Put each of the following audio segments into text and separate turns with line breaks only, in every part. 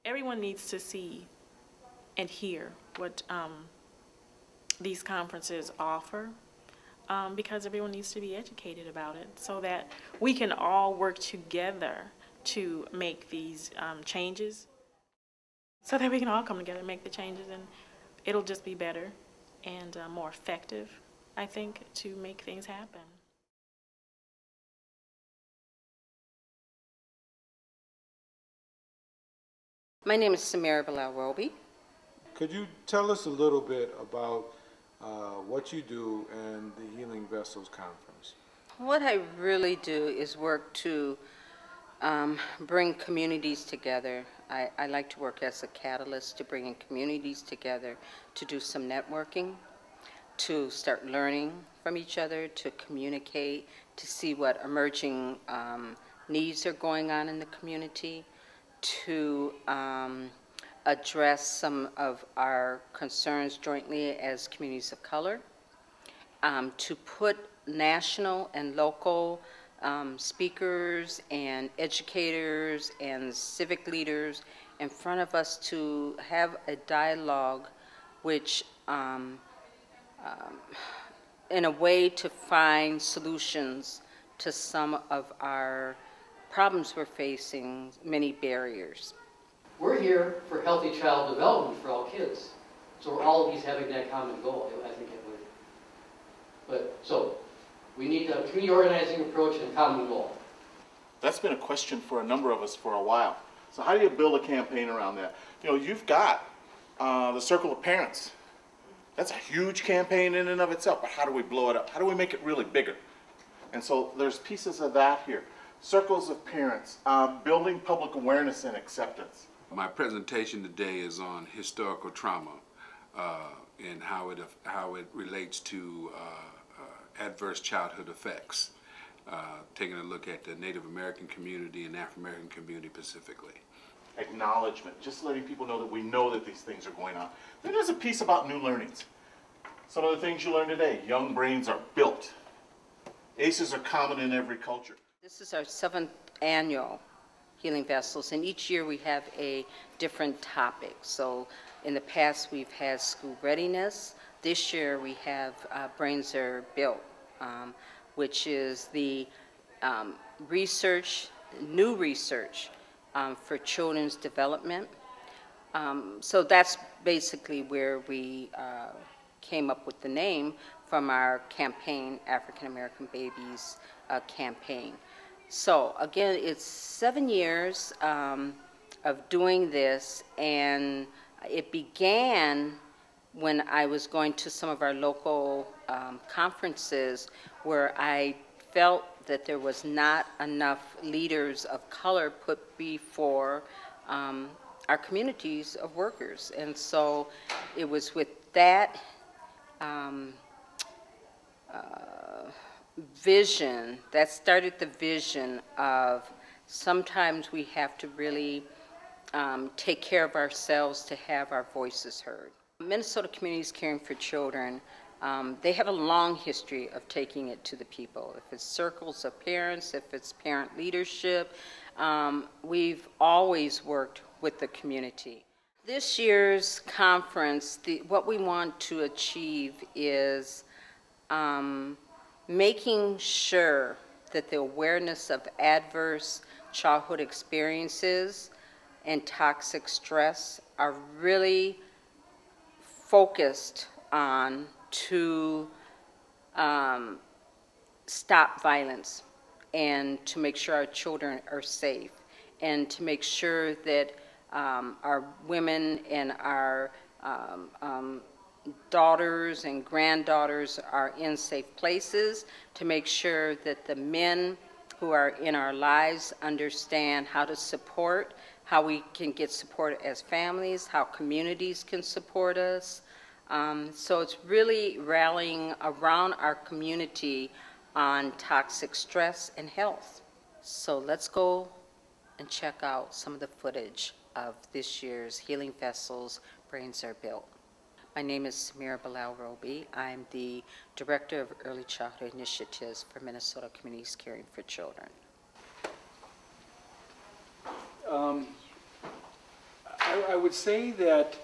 everyone needs to see and hear what these conferences offer, because everyone needs to be educated about it so that we can all work together to make these changes, so that we can all come together and make the changes, and it'll just be better and more effective, I think, to make things happen.
My name is Samira Bilal Roby.
Could you tell us a little bit about what you do in the Healing Vessels Conference?
What I really do is work to bring communities together. I like to work as a catalyst to bringing communities together to do some networking, to start learning from each other, to communicate, to see what emerging needs are going on in the community, to address some of our concerns jointly as communities of color, to put national and local speakers and educators and civic leaders in front of us to have a dialogue which in a way to find solutions to some of our problems we're facing, many barriers.
We're here for healthy child development for all kids. So we're all of these having that common goal, I think it would. But so we need a community organizing approach and common goal.
That's been a question for a number of us for a while. So how do you build a campaign around that? You know, you've got the Circle of Parents. That's a huge campaign in and of itself, but how do we blow it up? How do we make it really bigger? And so there's pieces of that here. Circles of Parents, building public awareness and acceptance.
My presentation today is on historical trauma and how it relates to adverse childhood effects, taking a look at the Native American community and African American community specifically.
Acknowledgement, just letting people know that we know that these things are going on. Then there's a piece about new learnings. Some of the things you learned today, young brains are built. ACEs are common in every culture.
This is our 7th annual Healing Vessels, and each year we have a different topic. So in the past we've had school readiness. This year we have Brains Are Built, which is the new research for children's development. So that's basically where we came up with the name from our campaign, African American Babies campaign. So again, it's 7 years of doing this, and it began when I was going to some of our local conferences where I felt that there was not enough leaders of color put before our communities of workers. And so it was with that vision that started the vision of sometimes we have to really take care of ourselves to have our voices heard. Minnesota Communities Caring for Children, they have a long history of taking it to the people. If it's circles of parents, if it's parent leadership, we've always worked with the community. This year's conference, what we want to achieve is making sure that the awareness of adverse childhood experiences and toxic stress are really focused on to stop violence and to make sure our children are safe and to make sure that our women and our daughters and granddaughters are in safe places, to make sure that the men who are in our lives understand how to support, how we can get support as families, how communities can support us. So it's really rallying around our community on toxic stress and health. So let's go and check out some of the footage of this year's Healing Vessels, Brains Are Built. My name is Samira Bilal Roby. I'm the Director of Early Childhood Initiatives for Minnesota Communities Caring for Children.
I would say that,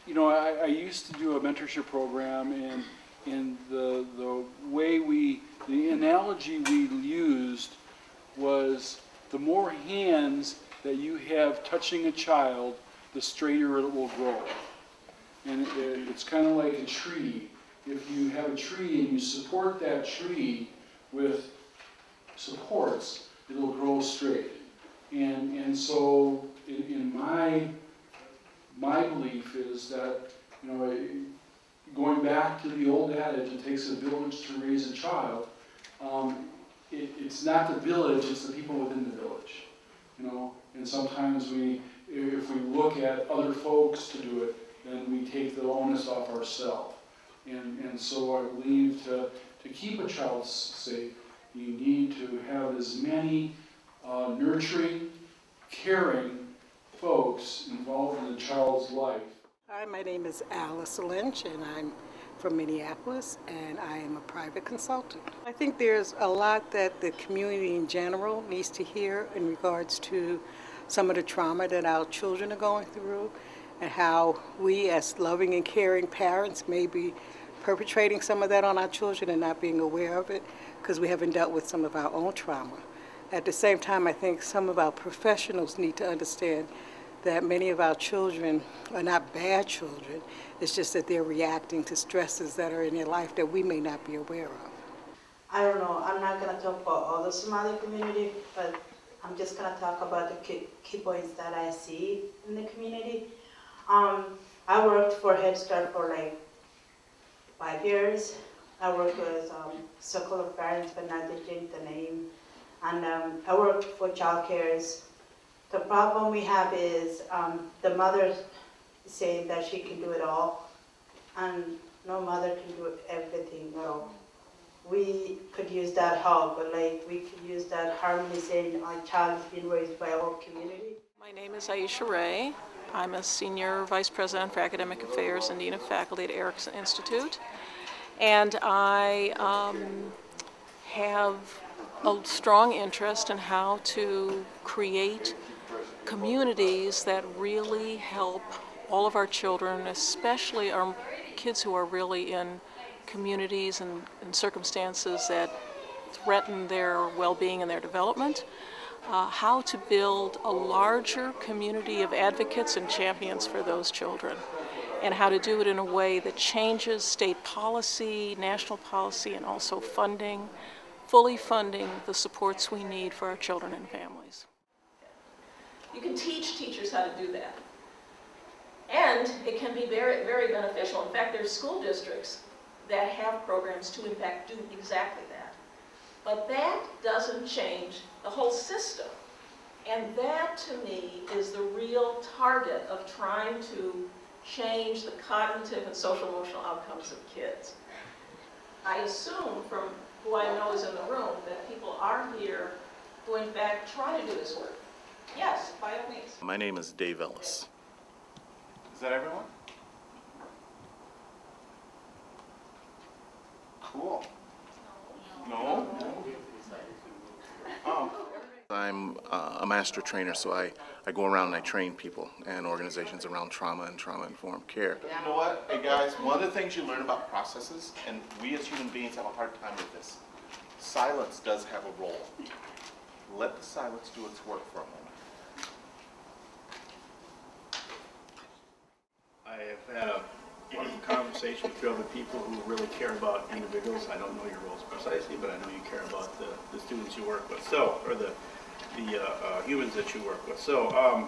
you know, I used to do a mentorship program, and the way the analogy we used was the more hands that you have touching a child, the straighter it will grow. And it's kind of like a tree. If you have a tree and you support that tree with supports, it'll grow straight. And so in my belief is that, you know, going back to the old adage, it takes a village to raise a child. It's not the village, it's the people within the village, you know. And sometimes if we look at other folks to do it, then we take the onus off ourselves. And so I believe to keep a child safe, you need to have as many nurturing, caring folks involved in the child's life.
Hi, my name is Alice Lynch, and I'm from Minneapolis, and I am a private consultant. I think there's a lot that the community in general needs to hear in regards to some of the trauma that our children are going through, and how we as loving and caring parents may be perpetrating some of that on our children and not being aware of it because we haven't dealt with some of our own trauma. At the same time, I think some of our professionals need to understand that many of our children are not bad children. It's just that they're reacting to stresses that are in their life that we may not be aware of.
I don't know, I'm not going to talk about all the Somali community, but I'm just going to talk about the key points that I see in the community. I worked for Head Start for like 5 years. I worked with Circle of Parents, but not to change the name. And I worked for child cares. The problem we have is the mother saying that she can do it all, and no mother can do everything at all. We could use that help, but like we could use that harmony saying our child is being raised by our community.
My name is Aisha Ray. I'm a Senior Vice President for Academic Affairs and Dean of Faculty at Erickson Institute. And I have a strong interest in how to create communities that really help all of our children, especially our kids who are really in communities and circumstances that threaten their well-being and their development, how to build a larger community of advocates and champions for those children, and how to do it in a way that changes state policy, national policy, and also funding, fully funding the supports we need for our children and families.
You can teach teachers how to do that. And it can be very, very beneficial. In fact, there's school districts that have programs to, in fact, do exactly that. But that doesn't change the whole system. And that, to me, is the real target of trying to change the cognitive and social emotional outcomes of kids. I assume, from who I know is in the room, that people are here who, in fact, try to do this work. Yes, by all means.
My name is Dave Ellis. Is that everyone? Cool. No? Oh. I'm a master trainer, so I go around and I train people and organizations around trauma and trauma-informed care. You know what, hey guys, one of the things you learn about processes, and we as human beings have a hard time with this, silence does have a role. Let the silence do its work for a moment.
I have had a wonderful conversation with two other people who really care about individuals. I don't know your roles precisely, but I know you care about the students you work with, or the humans that you work with. So,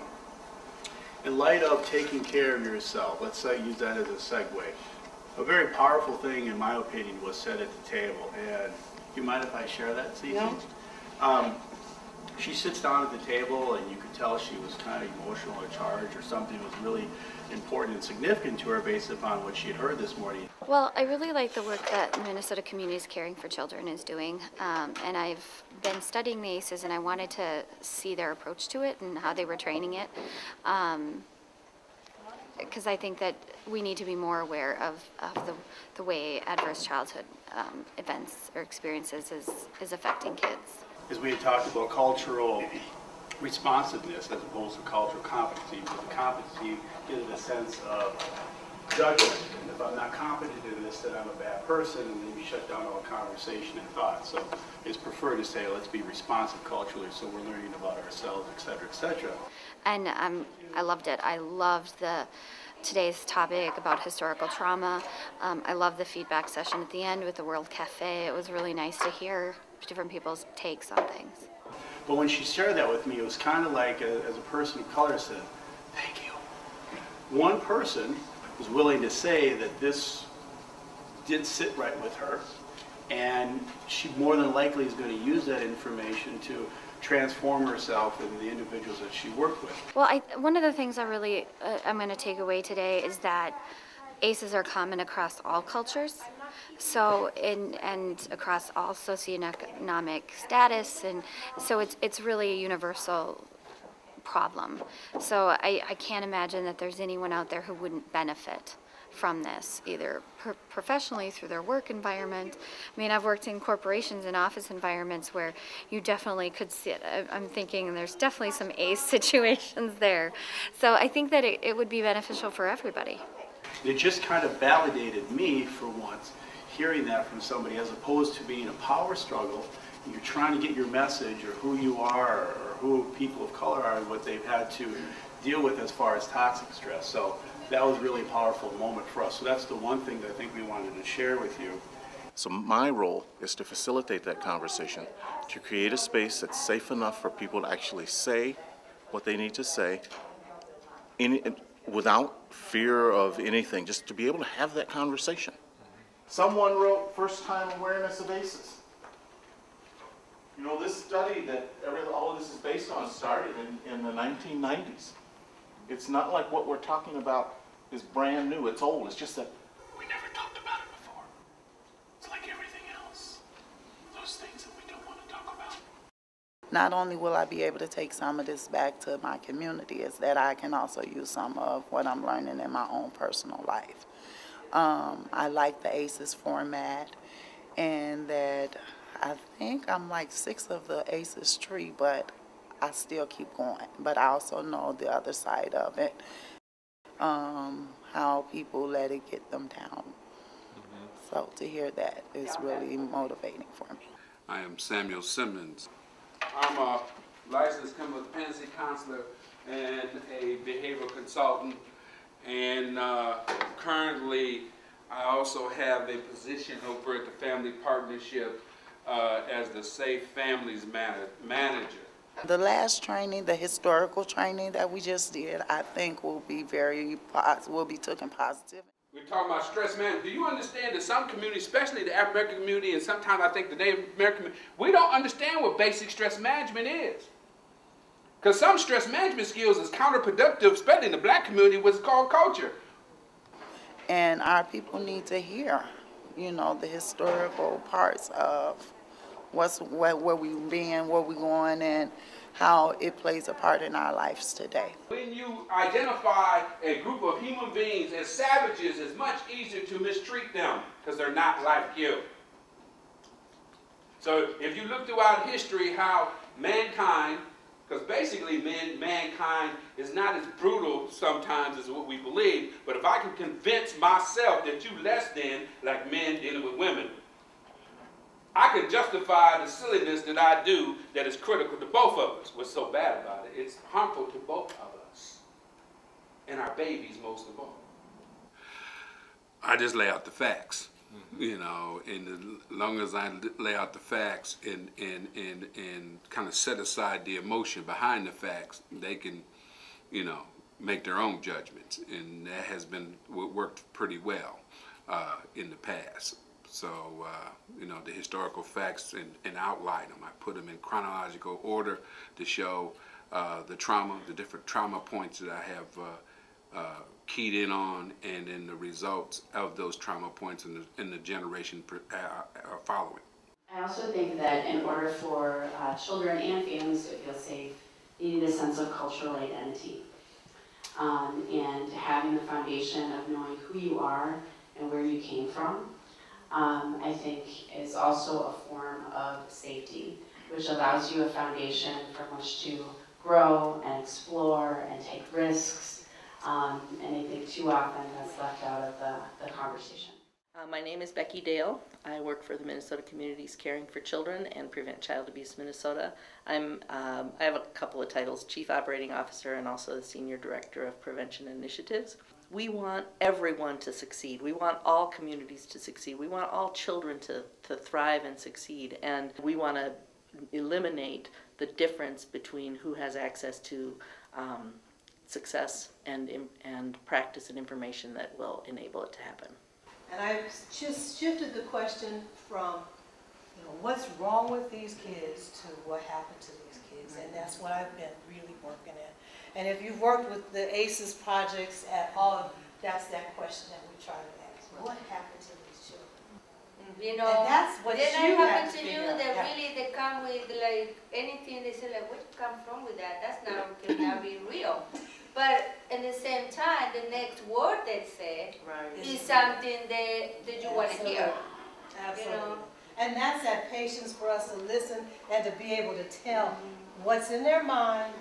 in light of taking care of yourself, let's say use that as a segue. A very powerful thing, in my opinion, was said at the table. And do you mind if I share that, Cece? No. She sits down at the table, and you could tell she was kind of emotional or charged, or something was really important and significant to her based upon what she had heard this morning.
Well, I really like the work that Minnesota Communities Caring for Children is doing, and I've been studying the ACEs, and I wanted to see their approach to it and how they were training it, because I think that we need to be more aware of the way adverse childhood events or experiences is affecting kids.
As we had talked about cultural responsiveness as opposed to cultural competency, because the competency gives it a sense of judgment. And if I'm not competent in this, then I'm a bad person, and then you shut down all conversation and thought. So it's preferred to say, let's be responsive culturally, so we're learning about ourselves, et cetera, et cetera.
And I loved it. I loved today's topic about historical trauma. I loved the feedback session at the end with the World Cafe. It was really nice to hear different people's takes on things.
But when she shared that with me, it was kind of like, as a person of color said, thank you. One person was willing to say that this did sit right with her, and she more than likely is going to use that information to transform herself into the individuals that she worked with.
Well, one of the things I'm going to take away today is that ACEs are common across all cultures, so and across all socioeconomic status, and so it's really a universal problem. So I can't imagine that there's anyone out there who wouldn't benefit from this, either professionally through their work environment. I mean, I've worked in corporations and office environments where you definitely could see it. I'm thinking there's definitely some ACE situations there. So I think that it would be beneficial for everybody.
It just kind of validated me for once, hearing that from somebody, as opposed to being a power struggle. You're trying to get your message, or who you are, or who people of color are, and what they've had to deal with as far as toxic stress. So that was really a powerful moment for us. So that's the one thing that I think we wanted to share with you.
So my role is to facilitate that conversation, to create a space that's safe enough for people to actually say what they need to say without fear of anything, just to be able to have that conversation. Someone wrote First Time Awareness of ACEs. You know, this study that all of this is based on started in the 1990s. It's not like what we're talking about is brand new, it's old. It's just that we never talked about it before. It's like everything else. Those things that we don't want to talk about.
Not only will I be able to take some of this back to my community, is that I can also use some of what I'm learning in my own personal life. I like the ACEs format, and that I think I'm like 6 of the ACEs tree, but I still keep going. But I also know the other side of it, how people let it get them down. So to hear that is really motivating for me.
I am Samuel Simmons. I'm a licensed codependency counselor and a behavioral consultant, and currently I also have a position over at the Family Partnership as the Safe Families Manager.
The last training, the historical training that we just did, I think will be taken positive.
We're talking about stress management. Do you understand that some communities, especially the African American community, and sometimes I think the Native American community, we don't understand what basic stress management is. Because some stress management skills is counterproductive, especially in the black community, what's called culture.
And our people need to hear, you know, the historical parts of where we've been, where we're going, and how it plays a part in our lives today.
When you identify a group of human beings as savages, it's much easier to mistreat them because they're not like you. So if you look throughout history how mankind, because basically mankind is not as brutal sometimes as what we believe, but if I can convince myself that you less than like men dealing with women, I can justify the silliness that I do that is critical to both of us. What's so bad about it? It's harmful to both of us and our babies most of all. I just lay out the facts, you know, and as long as I lay out the facts and kind of set aside the emotion behind the facts, they can, you know, make their own judgments, and that has been worked pretty well in the past. So, you know, the historical facts and outline them. I put them in chronological order to show the trauma, the different trauma points that I have keyed in on, and then the results of those trauma points in the generation following.
I also think that in order for children and families to feel safe, you need a sense of cultural identity. And having the foundation of knowing who you are and where you came from, I think is also a form of safety, which allows you a foundation from which to grow and explore and take risks. And I think too often that's left out of the conversation.
My name is Becky Dale. I work for the Minnesota Communities Caring for Children and Prevent Child Abuse Minnesota. I have a couple of titles, Chief Operating Officer and also the Senior Director of Prevention Initiatives. We want everyone to succeed. We want all communities to succeed. We want all children to thrive and succeed. And we want to eliminate the difference between who has access to success and practice and information that will enable it to happen.
And I just shifted the question from, what's wrong with these kids to what happened to these kids. And that's what I've been really working at. And if you've worked with the ACES projects at all, that's that question that we try to ask. What happened to these children?
You know,
and that's what
then
you
I
have
happen to
figure
you
out.
that
Yeah.
really they come with like anything, they say like, where you come from with that? That's not, cannot be real. But at the same time, the next word they say is something that you want to hear.
Absolutely.
You know?
And that's that patience for us to listen and to be able to tell what's in their mind,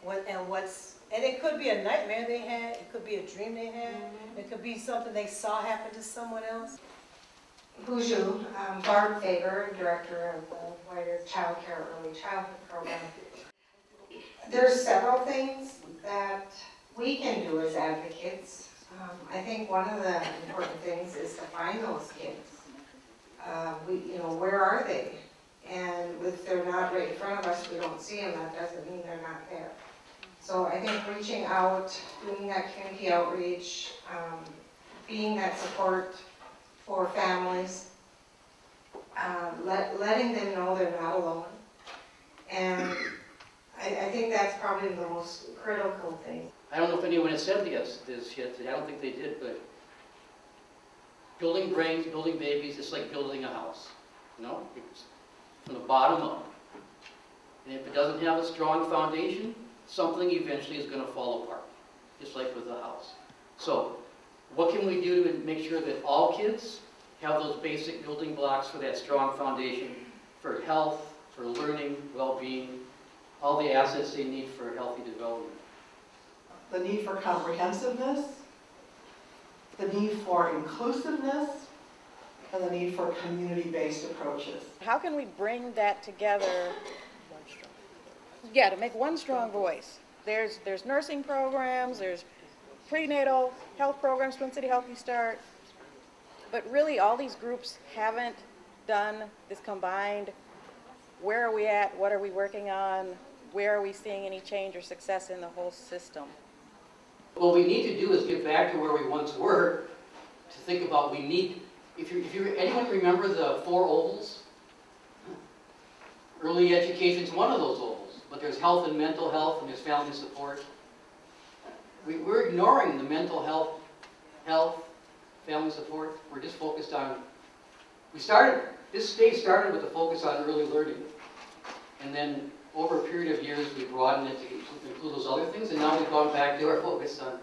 and it could be a nightmare they had, it could be a dream they had, it could be something they saw happen to someone else.
Who's you? Barb Faber, Director of the Wider Child Care Early Childhood Program. There's several things that we can do as advocates. I think one of the important things is to find those kids. Where are they? And if they're not right in front of us, we don't see them, that doesn't mean they're not there. So I think reaching out, doing that community outreach, being that support for families, letting them know they're not alone. And I think that's probably the most critical thing.
I don't know if anyone has said this yet, I don't think they did, but building brains, building babies, it's like building a house. It's from the bottom up. And if it doesn't have a strong foundation, something eventually is going to fall apart, just like with a house. So what can we do to make sure that all kids have those basic building blocks for that strong foundation for health, for learning, well-being, all the assets they need for healthy development?
The need for comprehensiveness, the need for inclusiveness, and the need for community-based approaches.
How can we bring that together? Yeah, to make one strong voice. There's nursing programs, there's prenatal health programs, Twin City Healthy Start, but really all these groups haven't done this combined, where are we at, what are we working on, where are we seeing any change or success in the whole system?
What we need to do is get back to where we once were, to think about if anyone remember the 4 ovals? Early education is one of those ovals, but there's health and mental health, and there's family support. We're ignoring the mental health, family support. We're just focused on, this stage started with a focus on early learning, and then over a period of years we broadened it to include those other things, and now we've gone back to our focus on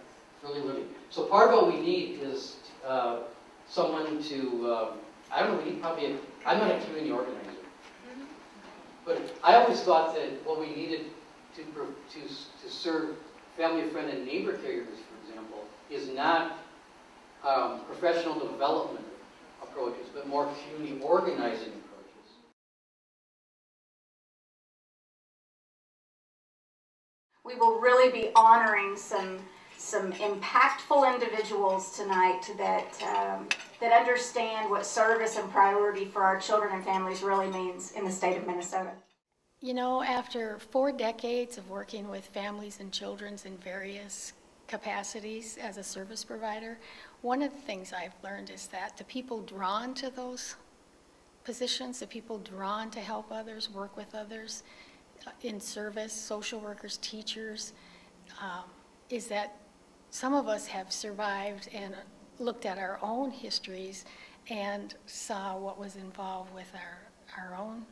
early learning. So part of what we need is someone to, I don't know, we need probably, I'm not a community organizer, but I always thought that what we needed to serve family, friend, and neighbor caregivers, for example, is not professional development approaches, but more community organizing approaches.
We will really be honoring some impactful individuals tonight that understand what service and priority for our children and families really means in the state of Minnesota.
You know, after 4 decades of working with families and children in various capacities as a service provider, one of the things I've learned is that the people drawn to those positions, the people drawn to help others, work with others in service, social workers, teachers, is that some of us have survived and looked at our own histories and saw what was involved with our own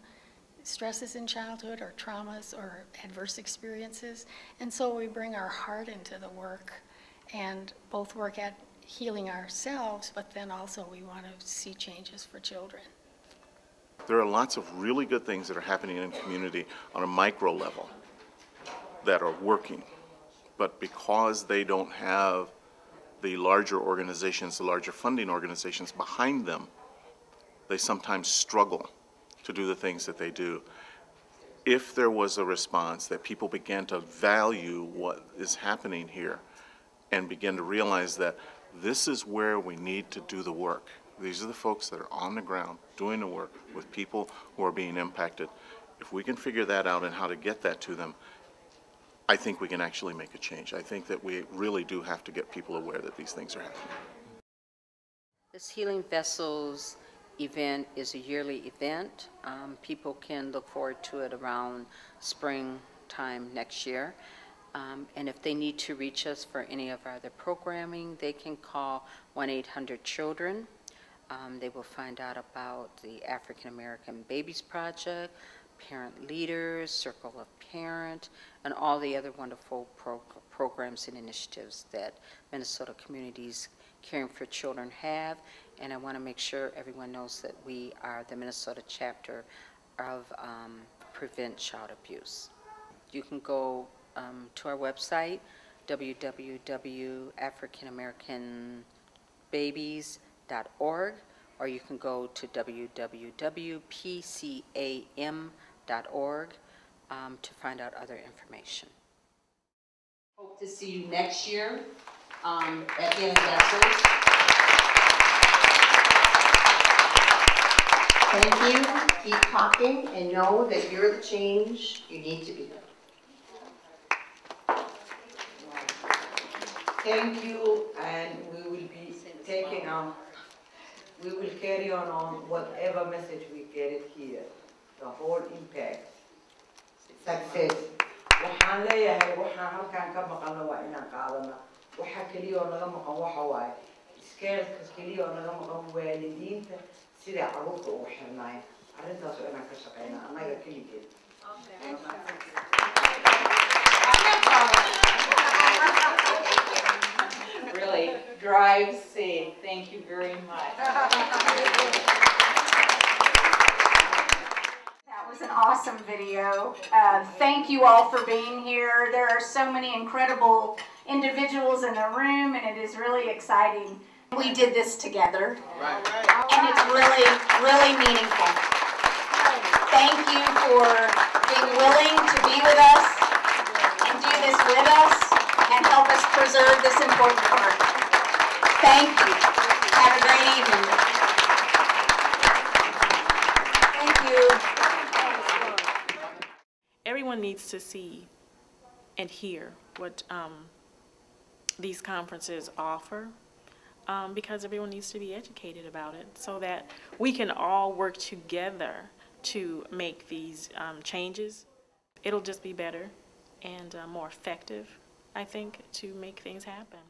stresses in childhood or traumas or adverse experiences. And so we bring our heart into the work and both work at healing ourselves, but then also we want to see changes for children.
There are lots of really good things that are happening in the community on a micro level. that are working, but because they don't have the larger organizations, the larger funding organizations behind them, they sometimes struggle to do the things that they do. If there was a response that people began to value what is happening here and begin to realize that this is where we need to do the work. These are the folks that are on the ground doing the work with people who are being impacted. If we can figure that out and how to get that to them, I think we can actually make a change. I think that we really do have to get people aware that these things are happening.
This Healing Vessels event is a yearly event. People can look forward to it around springtime next year. And if they need to reach us for any of our other programming, they can call 1-800-CHILDREN. They will find out about the African American Babies Project, Parent Leaders, Circle of Parent, and all the other wonderful programs and initiatives that Minnesota Communities Caring for Children have. And I want to make sure everyone knows that we are the Minnesota chapter of Prevent Child Abuse. You can go to our website, www.africanamericanbabies.org, or you can go to www.pcam.org to find out other information.
Hope to see you next year at Healing Vessels. Thank you. Keep talking and know that you're the change you need to be.
Thank you, and we will be taking on, we will carry on whatever message we get it here, the whole impact, success. Waxaan leeyahay waxaan halkaan ka maqalno waa inaan qaadano. Waxa kaliya oo naga maqan waxa waaye iskeelka kaliya oo naga maqan waalidiinta sida carruurta ugu xirnaayeen. Arrintaas oo inaan ka shaqeyno annaga kaligeed.
Really, drive safe. Thank you very much.
That was an awesome video. Thank you all for being here. There are so many incredible individuals in the room, and it is really exciting. We did this together, and it's really, really meaningful. Thank you for being willing to be with us and do this with us and help us preserve this important work. Thank you. Have a great evening. Thank you.
Everyone needs to see and hear what these conferences offer, because everyone needs to be educated about it so that we can all work together to make these changes. It'll just be better and more effective, I think, to make things happen.